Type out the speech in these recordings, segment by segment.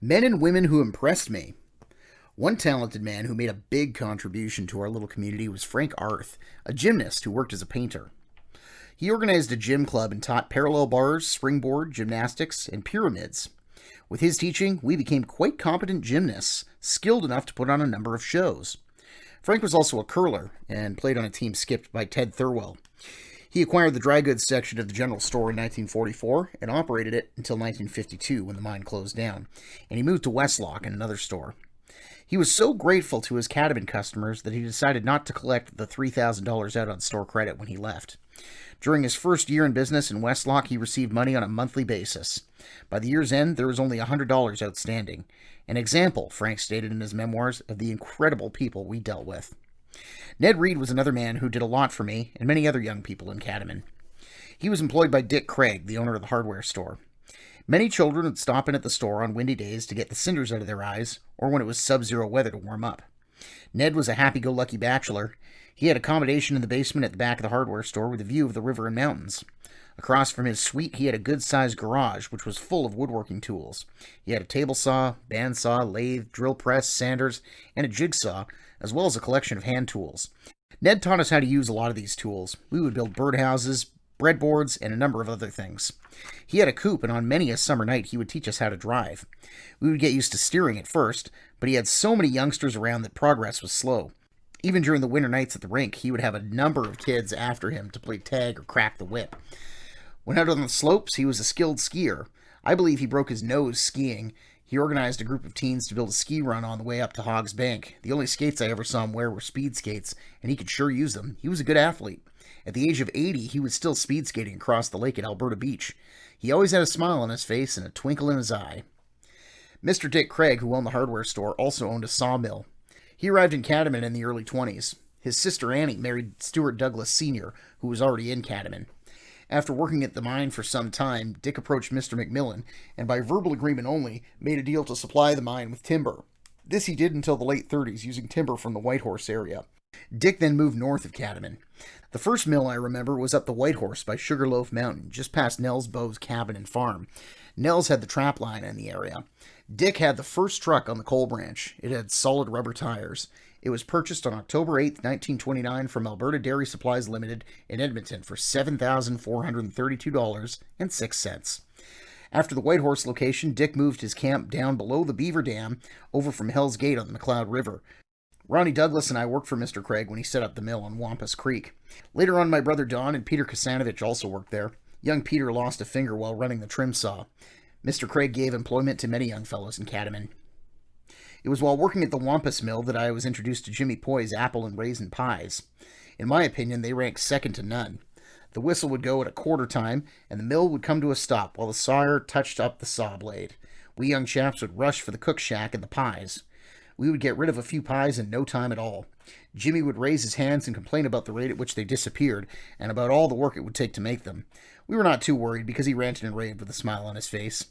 Men and women who impressed me. One talented man who made a big contribution to our little community was Frank Arth, a gymnast who worked as a painter. He organized a gym club and taught parallel bars, springboard, gymnastics, and pyramids. With his teaching, we became quite competent gymnasts, skilled enough to put on a number of shows. Frank was also a curler and played on a team skipped by Ted Thurwell. He acquired the dry goods section of the general store in 1944 and operated it until 1952 when the mine closed down, and he moved to Westlock in another store. He was so grateful to his Cadovan customers that he decided not to collect the $3,000 out on store credit when he left. During his first year in business in Westlock, he received money on a monthly basis. By the year's end, there was only $100 outstanding. An example, Frank stated in his memoirs, of the incredible people we dealt with. Ned Reed was another man who did a lot for me and many other young people in Cadovan. He was employed by Dick Craig, the owner of the hardware store. Many children would stop in at the store on windy days to get the cinders out of their eyes, or when it was sub-zero weather to warm up. Ned was a happy-go-lucky bachelor. He had accommodation in the basement at the back of the hardware store with a view of the river and mountains. Across from his suite, he had a good-sized garage, which was full of woodworking tools. He had a table saw, bandsaw, lathe, drill press, sanders, and a jigsaw, as well as a collection of hand tools. Ned taught us how to use a lot of these tools. We would build birdhouses, breadboards, and a number of other things. He had a coupe, and on many a summer night he would teach us how to drive. We would get used to steering at first, but he had so many youngsters around that progress was slow. Even during the winter nights at the rink, he would have a number of kids after him to play tag or crack the whip. When out on the slopes, he was a skilled skier. I believe he broke his nose skiing. He organized a group of teens to build a ski run on the way up to Hog's Bank. The only skates I ever saw him wear were speed skates, and he could sure use them. He was a good athlete. At the age of 80, he was still speed skating across the lake at Alberta Beach. He always had a smile on his face and a twinkle in his eye. Mr. Dick Craig, who owned the hardware store, also owned a sawmill. He arrived in Cadovan in the early 20s. His sister Annie married Stuart Douglas Sr., who was already in Cadovan. After working at the mine for some time, Dick approached Mr. McMillan, and by verbal agreement only, made a deal to supply the mine with timber. This he did until the late 30s, using timber from the Whitehorse area. Dick then moved north of Cadovan. The first mill I remember was up the Whitehorse by Sugarloaf Mountain, just past Nels Bow's cabin and farm. Nels had the trap line in the area. Dick had the first truck on the coal branch. It had solid rubber tires. It was purchased on October 8, 1929 from Alberta Dairy Supplies Limited in Edmonton for $7,432.06. After the Whitehorse location, Dick moved his camp down below the Beaver Dam over from Hell's Gate on the McLeod River. Ronnie Douglas and I worked for Mr. Craig when he set up the mill on Wampus Creek. Later on, my brother Don and Peter Kasanovich also worked there. Young Peter lost a finger while running the trim saw. Mr. Craig gave employment to many young fellows in Cadovan. It was while working at the Wampus Mill that I was introduced to Jimmy Poy's apple and raisin pies. In my opinion, they ranked second to none. The whistle would go at a quarter time, and the mill would come to a stop while the sawyer touched up the saw blade. We young chaps would rush for the cook shack and the pies. We would get rid of a few pies in no time at all. Jimmy would raise his hands and complain about the rate at which they disappeared, and about all the work it would take to make them. We were not too worried, because he ranted and raved with a smile on his face.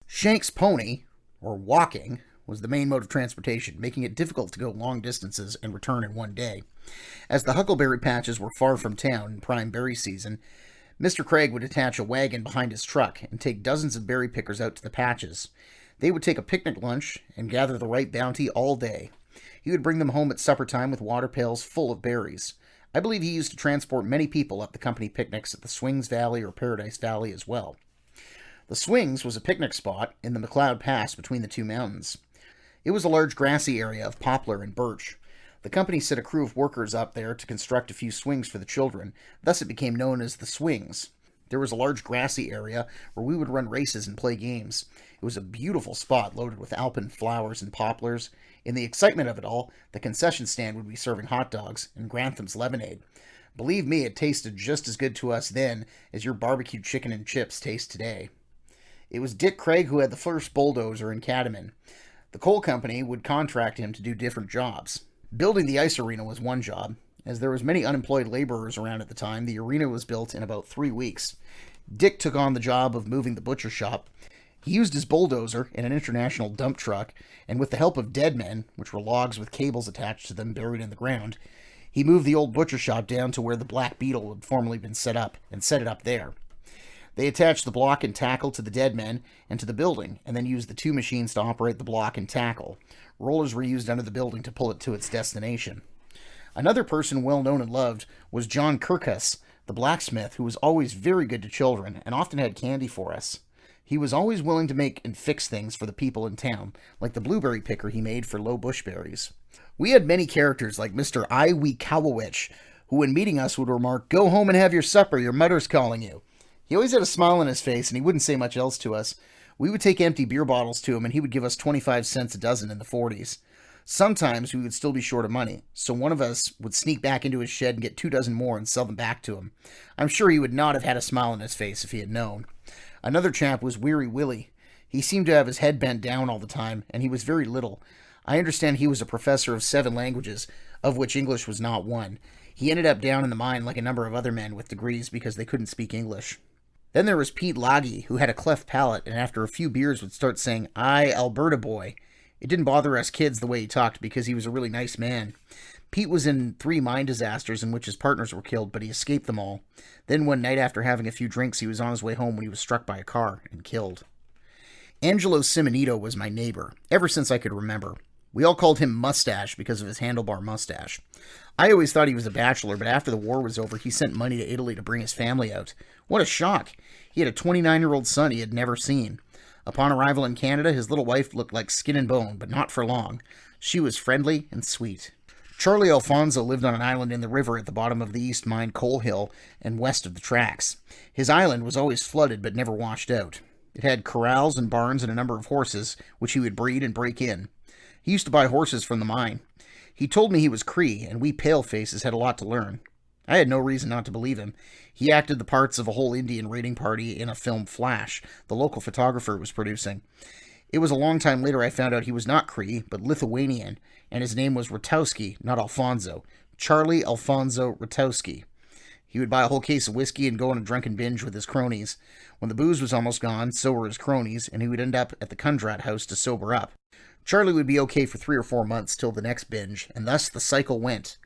Shank's pony, or walking, was the main mode of transportation, making it difficult to go long distances and return in one day. As the huckleberry patches were far from town in prime berry season, Mr. Craig would attach a wagon behind his truck and take dozens of berry pickers out to the patches. They would take a picnic lunch and gather the right bounty all day. He would bring them home at supper time with water pails full of berries. I believe he used to transport many people up the company picnics at the Swings Valley or Paradise Valley as well. The Swings was a picnic spot in the McLeod Pass between the two mountains. It was a large grassy area of poplar and birch. The company set a crew of workers up there to construct a few swings for the children, thus it became known as the Swings. There was a large grassy area where we would run races and play games. It was a beautiful spot loaded with alpine flowers and poplars. In the excitement of it all, the concession stand would be serving hot dogs and Grantham's lemonade. Believe me, it tasted just as good to us then as your barbecue chicken and chips taste today. It was Dick Craig who had the first bulldozer in Cadovan. The coal company would contract him to do different jobs. Building the ice arena was one job. As there was many unemployed laborers around at the time, the arena was built in about 3 weeks. Dick took on the job of moving the butcher shop. He used his bulldozer and an international dump truck, and with the help of dead men, which were logs with cables attached to them buried in the ground, he moved the old butcher shop down to where the Black Beetle had formerly been set up, and set it up there. They attached the block and tackle to the dead men and to the building, and then used the two machines to operate the block and tackle. Rollers were used under the building to pull it to its destination. Another person well known and loved was John Kirkus, the blacksmith, who was always very good to children and often had candy for us. He was always willing to make and fix things for the people in town, like the blueberry picker he made for low bushberries. We had many characters like Mr. Iwi Kowowich, who when meeting us would remark, "Go home and have your supper, your mother's calling you." He always had a smile on his face, and he wouldn't say much else to us. We would take empty beer bottles to him, and he would give us 25 cents a dozen in the 40s. Sometimes we would still be short of money, so one of us would sneak back into his shed and get 2 dozen more and sell them back to him. I'm sure he would not have had a smile on his face if he had known. Another chap was Weary Willie. He seemed to have his head bent down all the time, and he was very little. I understand he was a professor of 7 languages, of which English was not one. He ended up down in the mine like a number of other men with degrees because they couldn't speak English. Then there was Pete Laggy, who had a cleft palate, and after a few beers would start saying, "I, Alberta boy." It didn't bother us kids the way he talked because he was a really nice man. Pete was in 3 mine disasters in which his partners were killed, but he escaped them all. Then one night after having a few drinks, he was on his way home when he was struck by a car and killed. Angelo Simonito was my neighbor, ever since I could remember. We all called him Mustache because of his handlebar mustache. I always thought he was a bachelor, but after the war was over, he sent money to Italy to bring his family out. What a shock! He had a 29-year-old son he had never seen. Upon arrival in Canada, his little wife looked like skin and bone, but not for long. She was friendly and sweet. Charlie Alfonso lived on an island in the river at the bottom of the East Mine coal hill and west of the tracks. His island was always flooded but never washed out. It had corrals and barns and a number of horses, which he would breed and break in. He used to buy horses from the mine. He told me he was Cree, and we palefaces had a lot to learn. I had no reason not to believe him. He acted the parts of a whole Indian raiding party in a film Flash the local photographer was producing. It was a long time later I found out he was not Cree, but Lithuanian, and his name was Ratowski, not Alfonso. Charlie Alfonso Ratowski. He would buy a whole case of whiskey and go on a drunken binge with his cronies. When the booze was almost gone, so were his cronies, and he would end up at the Kundrat house to sober up. Charlie would be okay for 3 or 4 months till the next binge, and thus the cycle went.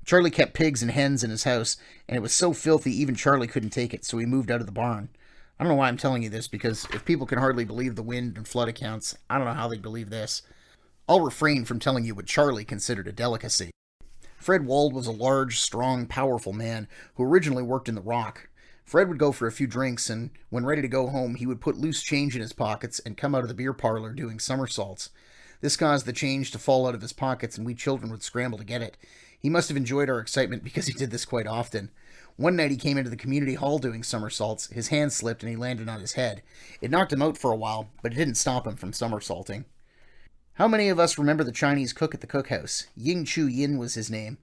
Charlie kept pigs and hens in his house, and it was so filthy even Charlie couldn't take it, so he moved out of the barn. I don't know why I'm telling you this, because if people can hardly believe the wind and flood accounts, I don't know how they'd believe this. I'll refrain from telling you what Charlie considered a delicacy. Fred Wald was a large, strong, powerful man who originally worked in the Rock. Fred would go for a few drinks, and when ready to go home, he would put loose change in his pockets and come out of the beer parlor doing somersaults. This caused the change to fall out of his pockets, and we children would scramble to get it. He must have enjoyed our excitement because he did this quite often. One night he came into the community hall doing somersaults. His hand slipped and he landed on his head. It knocked him out for a while, but it didn't stop him from somersaulting. How many of us remember the Chinese cook at the cookhouse? Ying Chu Yin was his name.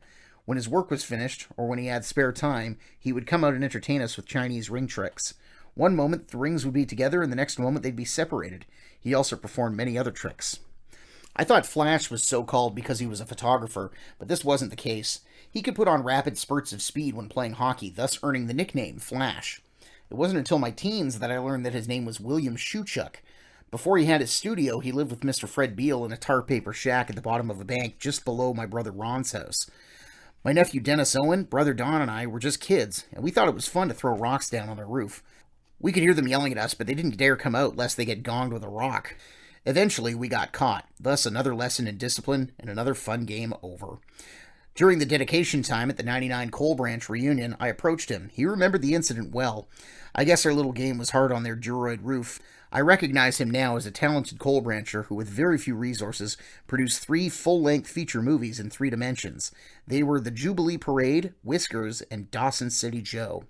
When his work was finished, or when he had spare time, he would come out and entertain us with Chinese ring tricks. One moment the rings would be together and the next moment they'd be separated. He also performed many other tricks. I thought Flash was so called because he was a photographer, but this wasn't the case. He could put on rapid spurts of speed when playing hockey, thus earning the nickname Flash. It wasn't until my teens that I learned that his name was William Shuchuk. Before he had his studio, he lived with Mr. Fred Beale in a tar paper shack at the bottom of a bank just below my brother Ron's house. My nephew Dennis Owen, brother Don, and I were just kids, and we thought it was fun to throw rocks down on their roof. We could hear them yelling at us, but they didn't dare come out lest they get gonged with a rock. Eventually, we got caught, thus another lesson in discipline and another fun game over. During the dedication time at the 99 Coal Branch reunion, I approached him. He remembered the incident well. I guess our little game was hard on their Duroid roof. I recognize him now as a talented coal brancher who, with very few resources, produced 3 full-length feature movies in 3 dimensions. They were The Jubilee Parade, Whiskers, and Dawson City Joe.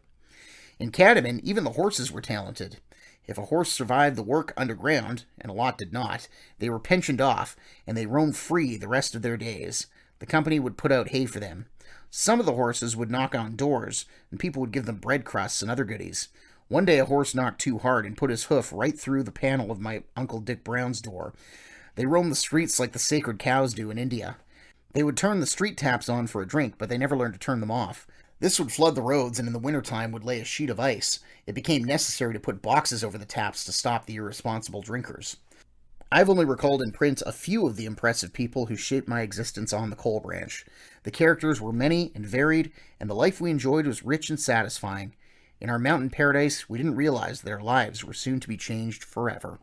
In Catamount, even the horses were talented. If a horse survived the work underground, and a lot did not, they were pensioned off, and they roamed free the rest of their days. The company would put out hay for them. Some of the horses would knock on doors, and people would give them bread crusts and other goodies. One day a horse knocked too hard and put his hoof right through the panel of my Uncle Dick Brown's door. They roamed the streets like the sacred cows do in India. They would turn the street taps on for a drink, but they never learned to turn them off. This would flood the roads, and in the wintertime would lay a sheet of ice. It became necessary to put boxes over the taps to stop the irresponsible drinkers. I've only recalled in print a few of the impressive people who shaped my existence on the coal branch. The characters were many and varied, and the life we enjoyed was rich and satisfying. In our mountain paradise, we didn't realize that our lives were soon to be changed forever.